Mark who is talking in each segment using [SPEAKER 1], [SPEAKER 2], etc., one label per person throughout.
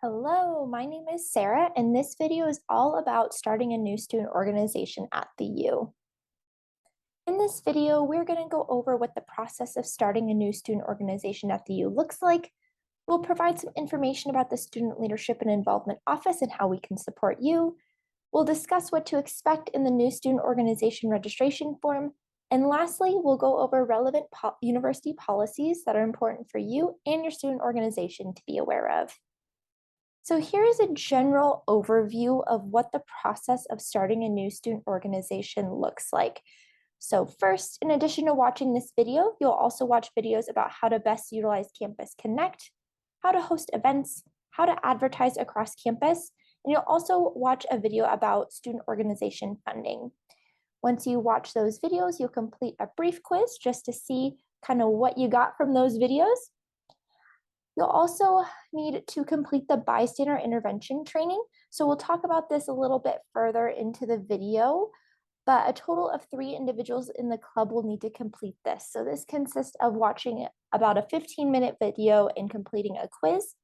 [SPEAKER 1] Hello, my name is Sarah, and this video is all about starting a new student organization at the U. In this video, we're going to go over what the process of starting a new student organization at the U looks like. We'll provide some information about the Student Leadership and Involvement Office and how we can support you. We'll discuss what to expect in the new student organization registration form. And lastly, we'll go over relevant university policies that are important for you and your student organization to be aware of. So here's a general overview of what the process of starting a new student organization looks like. So first, in addition to watching this video, you'll also watch videos about how to best utilize Campus Connect, how to host events, how to advertise across campus, and you'll also watch a video about student organization funding. Once you watch those videos, you'll complete a brief quiz just to see kind of what you got from those videos. You'll also need to complete the bystander intervention training. So we'll talk about this a little bit further into the video, but a total of 3 individuals in the club will need to complete this. So this consists of watching about a 15-minute video and completing a quiz.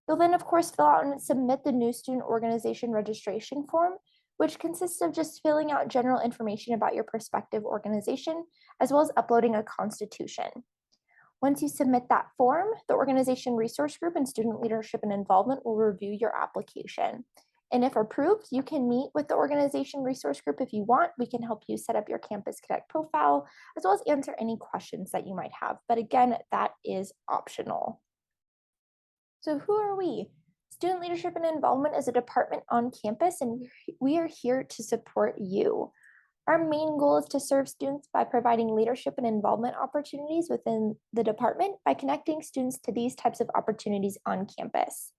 [SPEAKER 1] You'll then, of course, fill out and submit the new student organization registration form, which consists of just filling out general information about your prospective organization, as well as uploading a constitution. Once you submit that form, the organization resource group and student leadership and involvement will review your application. And if approved, you can meet with the organization resource group if you want. We can help you set up your Campus Connect profile, as well as answer any questions that you might have. But again, that is optional. So who are we? Student Leadership and Involvement is a department on campus, and we are here to support you. Our main goal is to serve students by providing leadership and involvement opportunities within the department by connecting students to these types of opportunities on campus.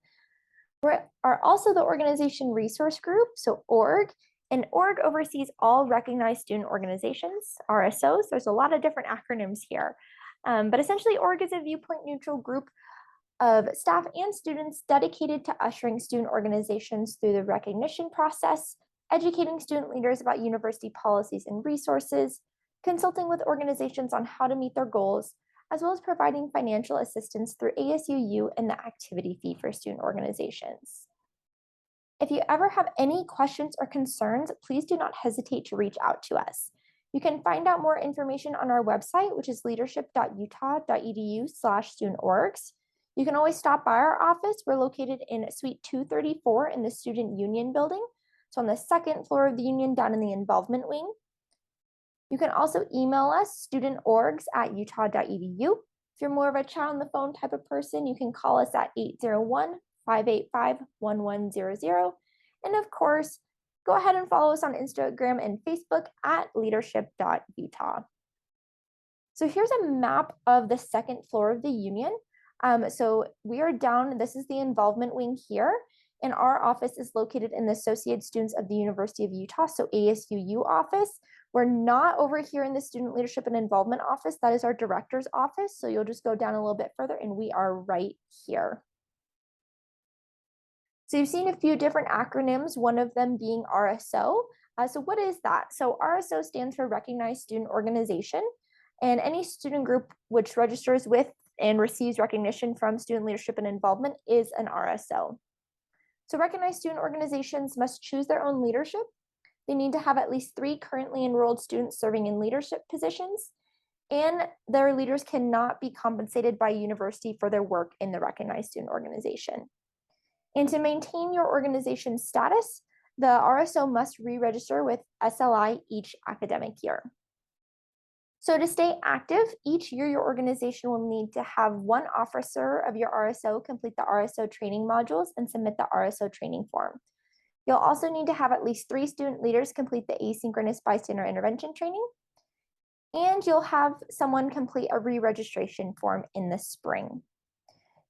[SPEAKER 1] We are also the organization resource group, so org, and org oversees all recognized student organizations, RSOs. There's a lot of different acronyms here, but essentially org is a viewpoint neutral group of staff and students dedicated to ushering student organizations through the recognition process, educating student leaders about university policies and resources, consulting with organizations on how to meet their goals, as well as providing financial assistance through ASUU and the activity fee for student organizations. If you ever have any questions or concerns, please do not hesitate to reach out to us. You can find out more information on our website, which is leadership.utah.edu/studentorgs. You can always stop by our office. We're located in Suite 234 in the Student Union building. So on the second floor of the union down in the involvement wing. You can also email us studentorgs@utah.edu. If you're more of a chat on the phone type of person, you can call us at 801-585-1100. And of course, go ahead and follow us on Instagram and Facebook at leadership.utah. So here's a map of the second floor of the union. So we are down, this is the involvement wing here, and our office is located in the Associated Students of the University of Utah, so ASUU office. We're not over here in the Student Leadership and Involvement office. That is our director's office. So you'll just go down a little bit further and we are right here. So you've seen a few different acronyms, one of them being RSO. So what is that? So RSO stands for Recognized Student Organization, and any student group which registers with and receives recognition from Student Leadership and Involvement is an RSO. So recognized student organizations must choose their own leadership. They need to have at least 3 currently enrolled students serving in leadership positions, and their leaders cannot be compensated by a university for their work in the recognized student organization. And to maintain your organization status, the RSO must re-register with SLI each academic year. So to stay active, each year your organization will need to have 1 officer of your RSO complete the RSO training modules and submit the RSO training form. You'll also need to have at least 3 student leaders complete the asynchronous bystander intervention training, and you'll have someone complete a re-registration form in the spring.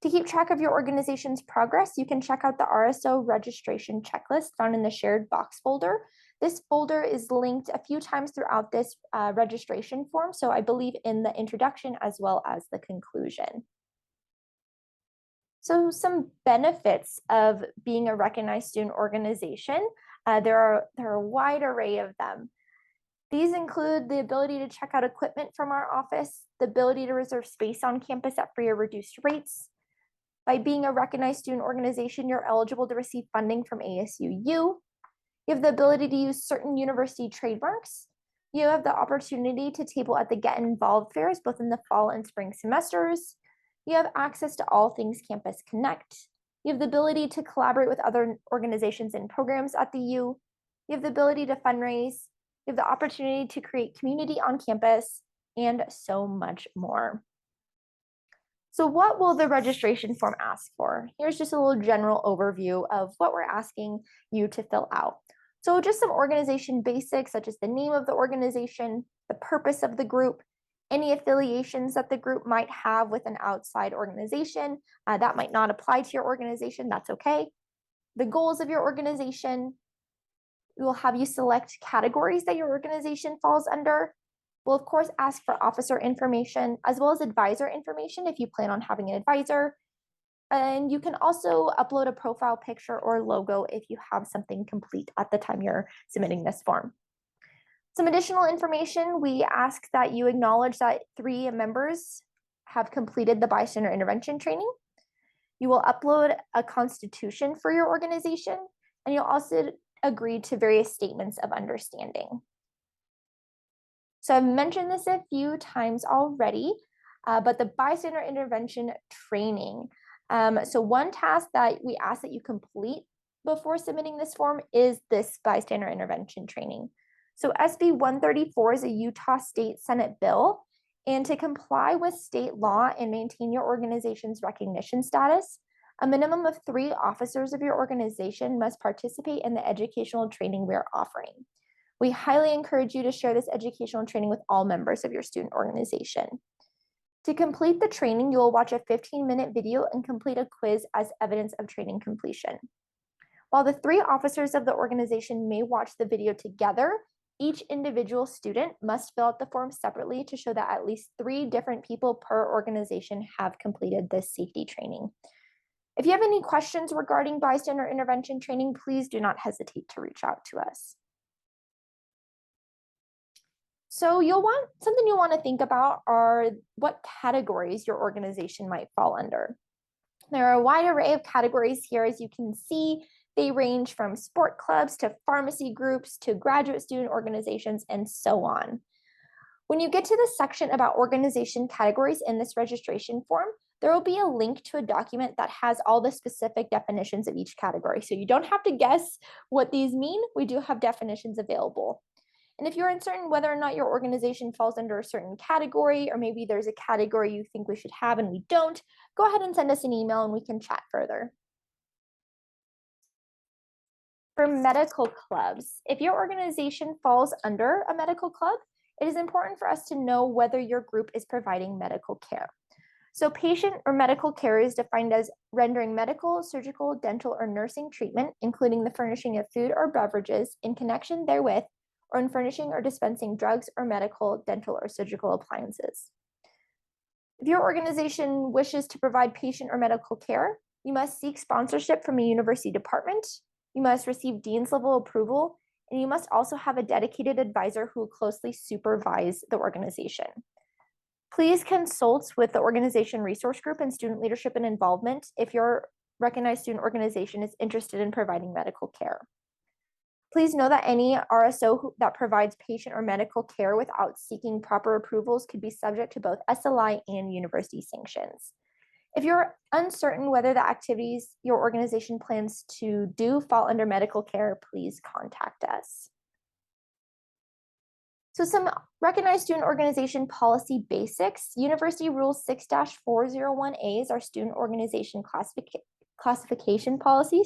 [SPEAKER 1] To keep track of your organization's progress, you can check out the RSO registration checklist found in the shared box folder. This folder is linked a few times throughout this registration form, so I believe in the introduction as well as the conclusion. So some benefits of being a recognized student organization, there are a wide array of them. These include the ability to check out equipment from our office, the ability to reserve space on campus at free or reduced rates, By being a recognized student organization, you're eligible to receive funding from ASUU. You have the ability to use certain university trademarks. You have the opportunity to table at the Get Involved fairs, both in the fall and spring semesters. You have access to all things Campus Connect. You have the ability to collaborate with other organizations and programs at the U. You have the ability to fundraise. You have the opportunity to create community on campus, and so much more. So what will the registration form ask for? Here's just a little general overview of what we're asking you to fill out. So just some organization basics, such as the name of the organization, the purpose of the group, any affiliations that the group might have with an outside organization. That might not apply to your organization, that's okay. The goals of your organization. We will have you select categories that your organization falls under. We'll of course ask for officer information as well as advisor information if you plan on having an advisor. And you can also upload a profile picture or logo if you have something complete at the time you're submitting this form. Some additional information, we ask that you acknowledge that 3 members have completed the bystander intervention training. You will upload a constitution for your organization, and you'll also agree to various statements of understanding. So I've mentioned this a few times already, but the bystander intervention training. So one task that we ask that you complete before submitting this form is this bystander intervention training. So SB 134 is a Utah State Senate bill, and to comply with state law and maintain your organization's recognition status, a minimum of 3 officers of your organization must participate in the educational training we are offering. We highly encourage you to share this educational training with all members of your student organization. To complete the training, you will watch a 15-minute video and complete a quiz as evidence of training completion. While the 3 officers of the organization may watch the video together, each individual student must fill out the form separately to show that at least 3 different people per organization have completed this safety training. If you have any questions regarding bystander intervention training, please do not hesitate to reach out to us. So something you'll want to think about are what categories your organization might fall under. There are a wide array of categories here. As you can see, they range from sport clubs to pharmacy groups to graduate student organizations and so on. When you get to the section about organization categories in this registration form, there will be a link to a document that has all the specific definitions of each category. So you don't have to guess what these mean. We do have definitions available. And if you're uncertain whether or not your organization falls under a certain category, or maybe there's a category you think we should have and we don't, go ahead and send us an email and we can chat further. For medical clubs, if your organization falls under a medical club, it is important for us to know whether your group is providing medical care. So patient or medical care is defined as rendering medical, surgical, dental, or nursing treatment, including the furnishing of food or beverages in connection therewith, or in furnishing or dispensing drugs or medical, dental, or surgical appliances. If your organization wishes to provide patient or medical care, you must seek sponsorship from a university department, you must receive dean's level approval, and you must also have a dedicated advisor who will closely supervise the organization. Please consult with the organization resource group and student leadership and involvement if your recognized student organization is interested in providing medical care. Please know that any RSO that provides patient or medical care without seeking proper approvals could be subject to both SLI and university sanctions. If you're uncertain whether the activities your organization plans to do fall under medical care, please contact us. So some recognized student organization policy basics. University Rule 6-401A is our student organization classification policy,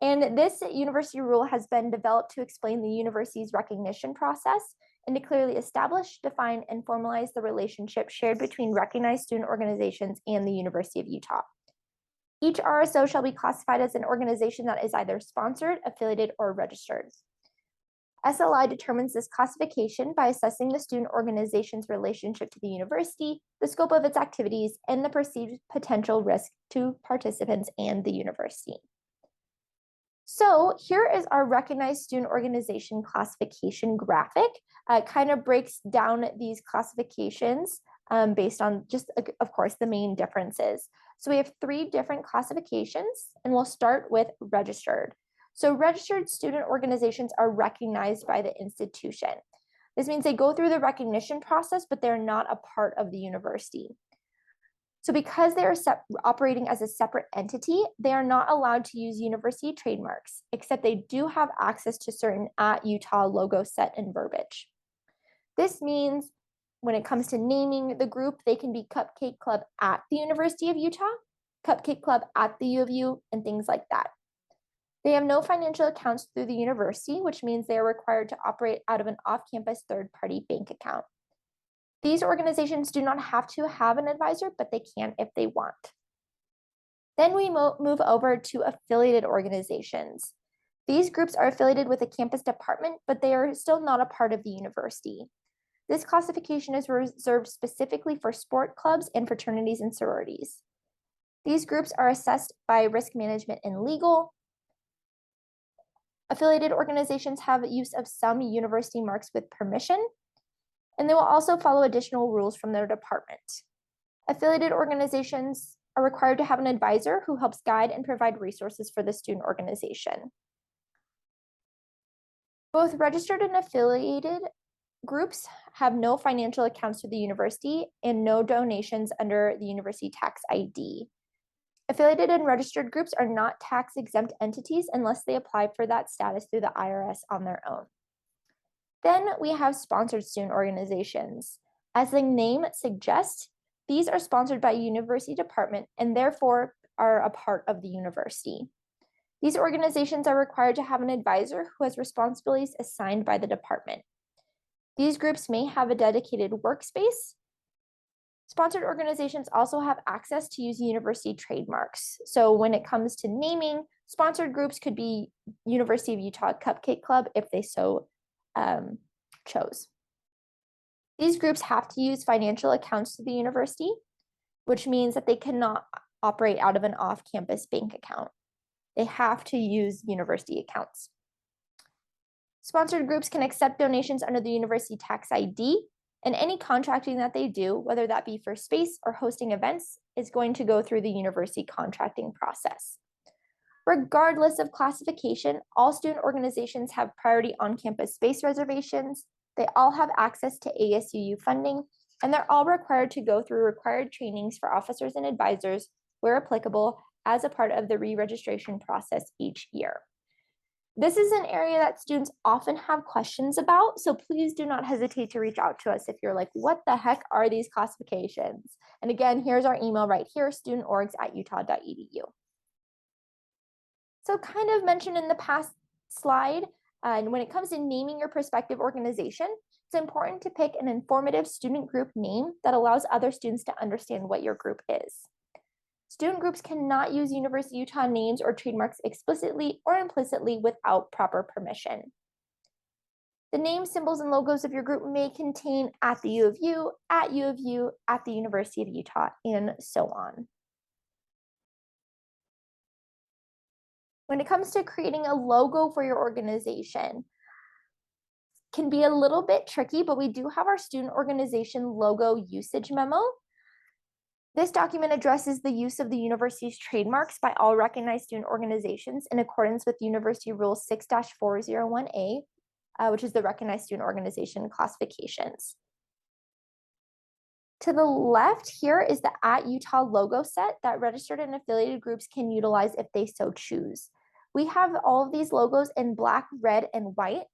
[SPEAKER 1] And this university rule has been developed to explain the university's recognition process and to clearly establish, define, and formalize the relationship shared between recognized student organizations and the University of Utah. Each RSO shall be classified as an organization that is either sponsored, affiliated, or registered. SLI determines this classification by assessing the student organization's relationship to the university, the scope of its activities, and the perceived potential risk to participants and the university. So here is our recognized student organization classification graphic. It kind of breaks down these classifications based on just, of course, the main differences. So we have 3 different classifications, and we'll start with registered. So registered student organizations are recognized by the institution. This means they go through the recognition process, but they're not a part of the university. So because they are operating as a separate entity, they are not allowed to use university trademarks, except they do have access to certain @Utah logo set and verbiage. This means when it comes to naming the group, they can be Cupcake Club at the University of Utah, Cupcake Club at the U of U, and things like that. They have no financial accounts through the university, which means they are required to operate out of an off-campus third-party bank account. These organizations do not have to have an advisor, but they can if they want. Then we move over to affiliated organizations. These groups are affiliated with a campus department, but they are still not a part of the university. This classification is reserved specifically for sport clubs and fraternities and sororities. These groups are assessed by risk management and legal. Affiliated organizations have use of some university marks with permission, and they will also follow additional rules from their department. Affiliated organizations are required to have an advisor who helps guide and provide resources for the student organization. Both registered and affiliated groups have no financial accounts to the university and no donations under the university tax ID. Affiliated and registered groups are not tax-exempt entities unless they apply for that status through the IRS on their own. Then we have sponsored student organizations. As the name suggests, these are sponsored by a university department and therefore are a part of the university. These organizations are required to have an advisor who has responsibilities assigned by the department. These groups may have a dedicated workspace. Sponsored organizations also have access to use university trademarks. So when it comes to naming, sponsored groups could be University of Utah Cupcake Club if they so chose. These groups have to use financial accounts to the university, which means that they cannot operate out of an off-campus bank account. They have to use university accounts. Sponsored groups can accept donations under the university tax ID, and any contracting that they do, whether that be for space or hosting events, is going to go through the university contracting process. Regardless of classification, all student organizations have priority on-campus space reservations. They all have access to ASUU funding, and they're all required to go through required trainings for officers and advisors where applicable as a part of the re-registration process each year. This is an area that students often have questions about, so please do not hesitate to reach out to us if you're like, what the heck are these classifications? And again, here's our email right here, studentorgs@utah.edu. So kind of mentioned in the past slide, and when it comes to naming your prospective organization, it's important to pick an informative student group name that allows other students to understand what your group is. Student groups cannot use University of Utah names or trademarks explicitly or implicitly without proper permission. The names, symbols, and logos of your group may contain at the U of U, at U of U, at the University of Utah, and so on. When it comes to creating a logo for your organization, can be a little bit tricky, but we do have our student organization logo usage memo. This document addresses the use of the university's trademarks by all recognized student organizations in accordance with University Rule 6-401A, which is the recognized student organization classifications. To the left here is the @Utah logo set that registered and affiliated groups can utilize if they so choose. We have all of these logos in black, red, and white.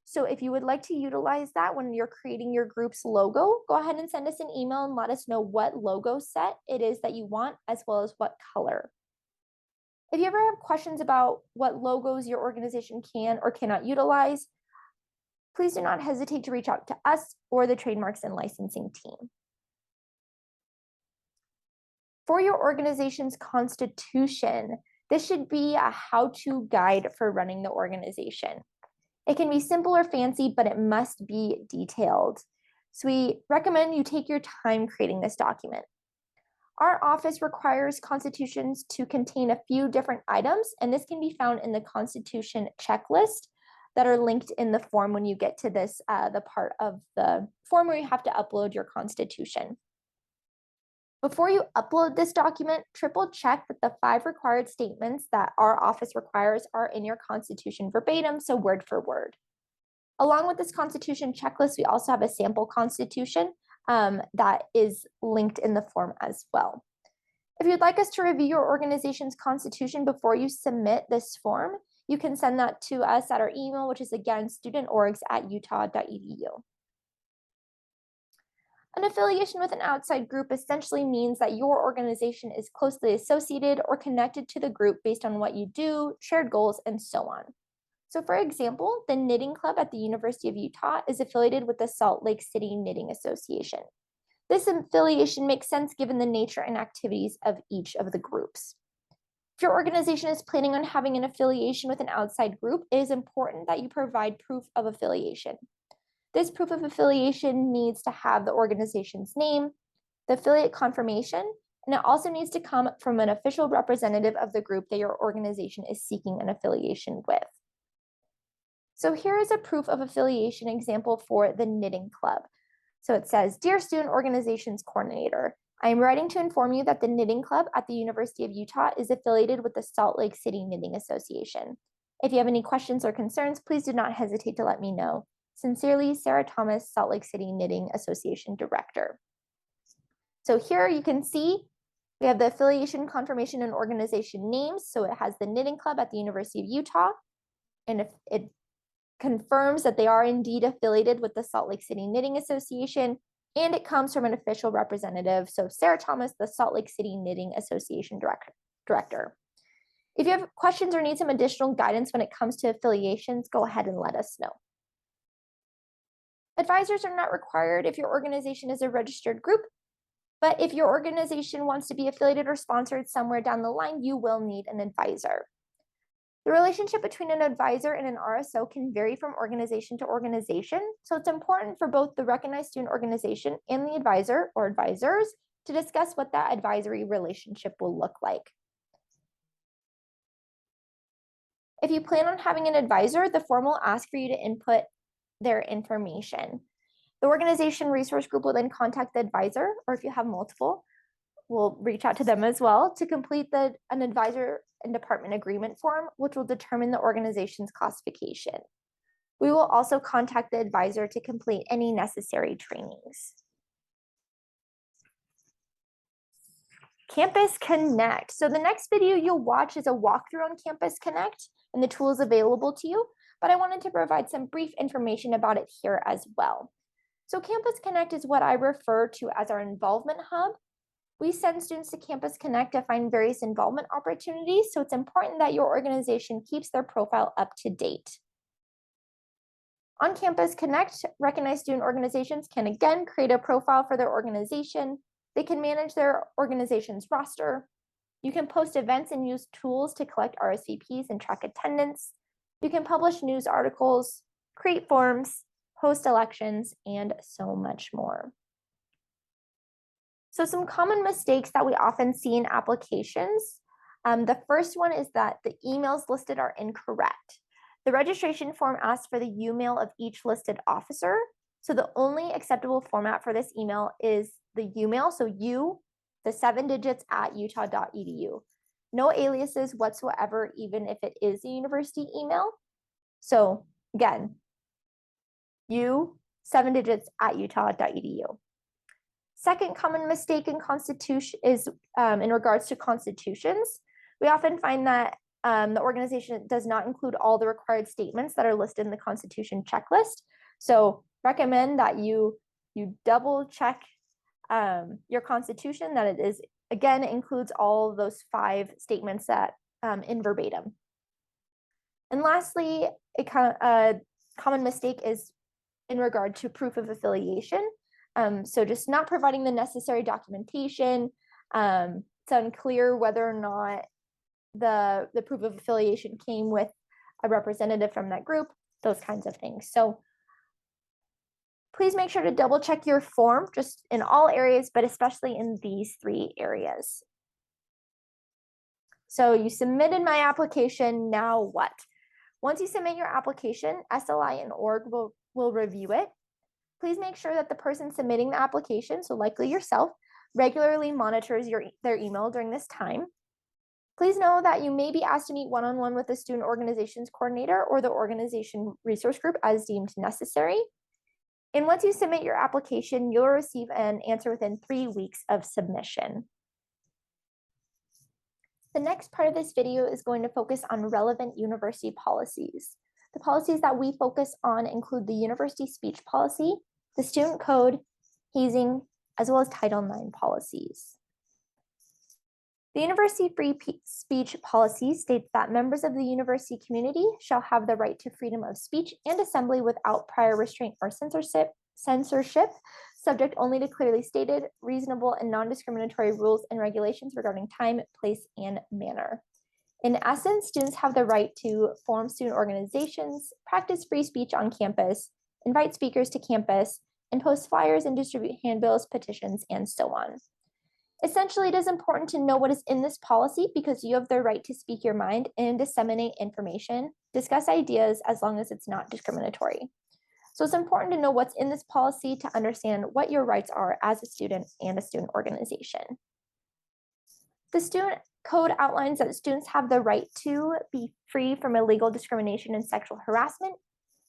[SPEAKER 1] So if you would like to utilize that when you're creating your group's logo, go ahead and send us an email and let us know what logo set it is that you want, as well as what color. If you ever have questions about what logos your organization can or cannot utilize, please do not hesitate to reach out to us or the trademarks and licensing team. For your organization's constitution, this should be a how-to guide for running the organization. It can be simple or fancy, but it must be detailed. So we recommend you take your time creating this document. Our office requires constitutions to contain a few different items, and this can be found in the Constitution checklist that are linked in the form when you get to this, the part of the form where you have to upload your constitution. Before you upload this document, triple check that the 5 required statements that our office requires are in your Constitution verbatim, so word for word. Along with this Constitution checklist, we also have a sample Constitution that is linked in the form as well. If you'd like us to review your organization's Constitution before you submit this form, you can send that to us at our email, which is again studentorgs@utah.edu. An affiliation with an outside group essentially means that your organization is closely associated or connected to the group based on what you do, shared goals, and so on. So for example, the Knitting Club at the University of Utah is affiliated with the Salt Lake City Knitting Association. This affiliation makes sense given the nature and activities of each of the groups. If your organization is planning on having an affiliation with an outside group, it is important that you provide proof of affiliation. This proof of affiliation needs to have the organization's name, the affiliate confirmation, and it also needs to come from an official representative of the group that your organization is seeking an affiliation with. So here is a proof of affiliation example for the Knitting Club. So it says, Dear Student Organizations Coordinator, I am writing to inform you that the Knitting Club at the University of Utah is affiliated with the Salt Lake City Knitting Association. If you have any questions or concerns, please do not hesitate to let me know. Sincerely, Sarah Thomas, Salt Lake City Knitting Association Director. So here you can see we have the affiliation confirmation and organization names. So it has the Knitting Club at the University of Utah. And if it confirms that they are indeed affiliated with the Salt Lake City Knitting Association, and it comes from an official representative. So Sarah Thomas, the Salt Lake City Knitting Association Director. If you have questions or need some additional guidance when it comes to affiliations, go ahead and let us know. Advisors are not required if your organization is a registered group, but if your organization wants to be affiliated or sponsored somewhere down the line, you will need an advisor. The relationship between an advisor and an RSO can vary from organization to organization, so it's important for both the recognized student organization and the advisor or advisors to discuss what that advisory relationship will look like. If you plan on having an advisor, the form will ask for you to input their information. The organization resource group will then contact the advisor, or if you have multiple, we'll reach out to them as well to complete an advisor and department agreement form, which will determine the organization's classification. We will also contact the advisor to complete any necessary trainings. Campus Connect. So the next video you'll watch is a walkthrough on Campus Connect and the tools available to you, but I wanted to provide some brief information about it here as well. So Campus Connect is what I refer to as our involvement hub. We send students to Campus Connect to find various involvement opportunities, so it's important that your organization keeps their profile up to date. On Campus Connect, recognized student organizations can again create a profile for their organization. They can manage their organization's roster. You can post events and use tools to collect RSVPs and track attendance. You can publish news articles, create forms, host elections, and so much more. So some common mistakes that we often see in applications. The first one is that the emails listed are incorrect. The registration form asks for the UMail of each listed officer. So the only acceptable format for this email is the UMail, so U, the 7 digits at utah.edu. No aliases whatsoever, even if it is a university email. So again, U, 7 digits at utah.edu. Second common mistake in constitution is in regards to constitutions. We often find that the organization does not include all the required statements that are listed in the Constitution checklist. So recommend that you double check your Constitution, that it is, again, includes all of those 5 statements that in verbatim. And lastly, a common mistake is in regard to proof of affiliation. So just not providing the necessary documentation. It's unclear whether or not the proof of affiliation came with a representative from that group, those kinds of things. So please make sure to double check your form just in all areas, but especially in these 3 areas. So you submitted my application, now what? Once you submit your application, SLI and org will review it. Please make sure that the person submitting the application, so likely yourself, regularly monitors their email during this time. Please know that you may be asked to meet one-on-one with the student organizations coordinator or the organization resource group as deemed necessary. And once you submit your application, you'll receive an answer within 3 weeks of submission. The next part of this video is going to focus on relevant university policies. The policies that we focus on include the university speech policy, the student code, hazing, as well as Title IX policies. The university free speech policy states that members of the university community shall have the right to freedom of speech and assembly without prior restraint or censorship, subject only to clearly stated, reasonable, and non-discriminatory rules and regulations regarding time, place, and manner. In essence, students have the right to form student organizations, practice free speech on campus, invite speakers to campus, and post flyers and distribute handbills, petitions, and so on. Essentially, it is important to know what is in this policy because you have the right to speak your mind and disseminate information, discuss ideas as long as it's not discriminatory. So it's important to know what's in this policy to understand what your rights are as a student and a student organization. The student code outlines that students have the right to be free from illegal discrimination and sexual harassment,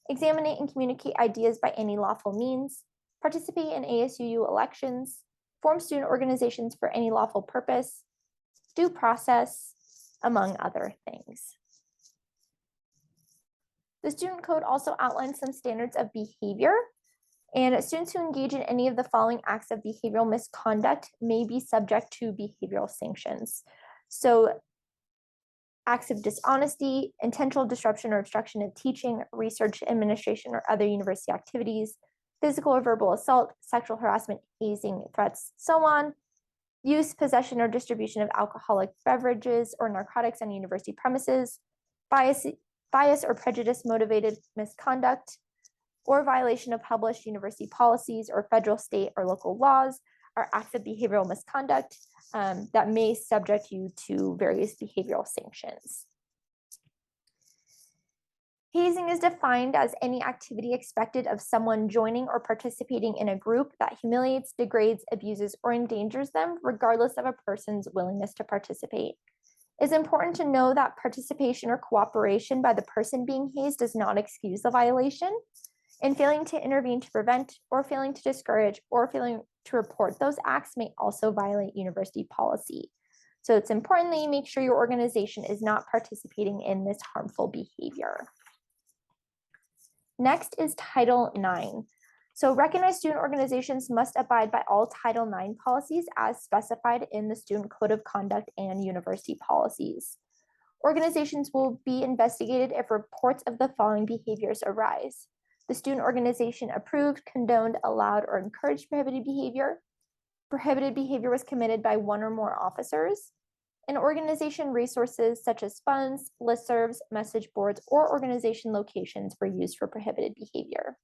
[SPEAKER 1] examine and communicate ideas by any lawful means, participate in ASUU elections, form student organizations for any lawful purpose, due process, among other things. The student code also outlines some standards of behavior, and students who engage in any of the following acts of behavioral misconduct may be subject to behavioral sanctions. So acts of dishonesty, intentional disruption or obstruction of teaching, research, administration, or other university activities, physical or verbal assault, sexual harassment, hazing, threats, so on, use, possession, or distribution of alcoholic beverages or narcotics on university premises, bias or prejudice motivated misconduct, or violation of published university policies or federal, state, or local laws are acts of behavioral misconduct that may subject you to various behavioral sanctions. Hazing is defined as any activity expected of someone joining or participating in a group that humiliates, degrades, abuses, or endangers them, regardless of a person's willingness to participate. It's important to know that participation or cooperation by the person being hazed does not excuse the violation, and failing to intervene to prevent, or failing to discourage, or failing to report those acts may also violate university policy. So it's important that you make sure your organization is not participating in this harmful behavior. Next is Title IX. So recognized student organizations must abide by all Title IX policies as specified in the Student Code of Conduct and university policies. Organizations will be investigated if reports of the following behaviors arise: the student organization approved, condoned, allowed, or encouraged prohibited behavior was committed by one or more officers, and organization resources such as funds, listservs, message boards, or organization locations were used for prohibited behavior.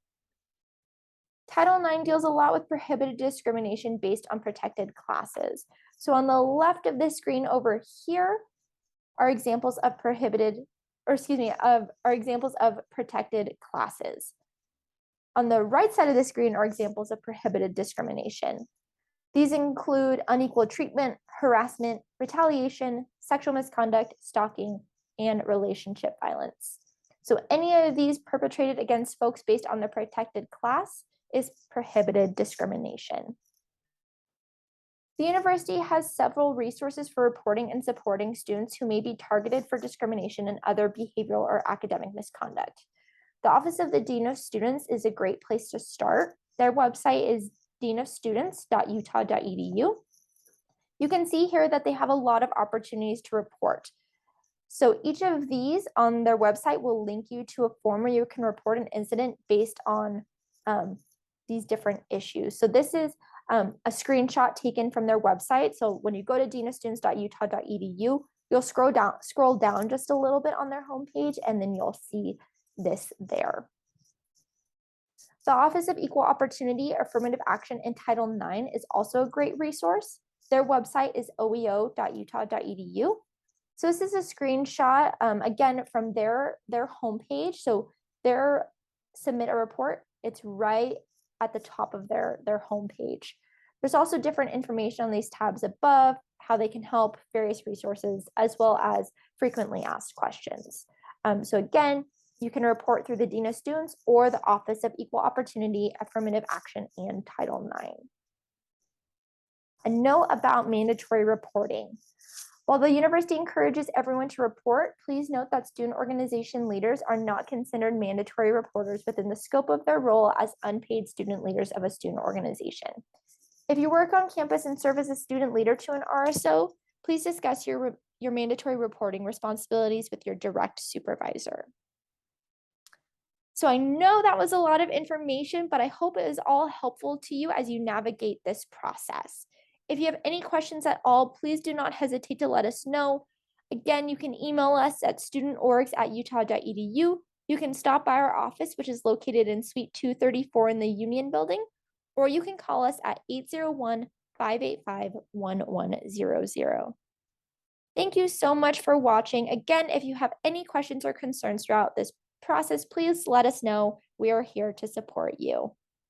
[SPEAKER 1] Title IX deals a lot with prohibited discrimination based on protected classes. So on the left of this screen over here are examples of protected classes. On the right side of the screen are examples of prohibited discrimination. These include unequal treatment, harassment, retaliation, sexual misconduct, stalking, and relationship violence. So any of these perpetrated against folks based on their protected class is prohibited discrimination. The university has several resources for reporting and supporting students who may be targeted for discrimination and other behavioral or academic misconduct. The Office of the Dean of Students is a great place to start. Their website is deanofstudents.utah.edu. You can see here that they have a lot of opportunities to report. So each of these on their website will link you to a form where you can report an incident based on these different issues. So this is a screenshot taken from their website. So when you go to deanofstudents.utah.edu, you'll scroll down just a little bit on their homepage, and then you'll see this there. The Office of Equal Opportunity, Affirmative Action, and Title IX is also a great resource. Their website is oeo.utah.edu. So this is a screenshot, again, from their homepage. So their submit a report, it's right at the top of their homepage. There's also different information on these tabs above, how they can help, various resources, as well as frequently asked questions. So again, you can report through the Dean of Students or the Office of Equal Opportunity, Affirmative Action, and Title IX. A note about mandatory reporting. While the university encourages everyone to report, please note that student organization leaders are not considered mandatory reporters within the scope of their role as unpaid student leaders of a student organization. If you work on campus and serve as a student leader to an RSO, please discuss your mandatory reporting responsibilities with your direct supervisor. So I know that was a lot of information, but I hope it is all helpful to you as you navigate this process. If you have any questions at all, please do not hesitate to let us know. Again, you can email us at studentorgs@utah.edu. You can stop by our office, which is located in Suite 234 in the Union Building, or you can call us at 801-585-1100. Thank you so much for watching. Again, if you have any questions or concerns throughout this process, please let us know. We are here to support you.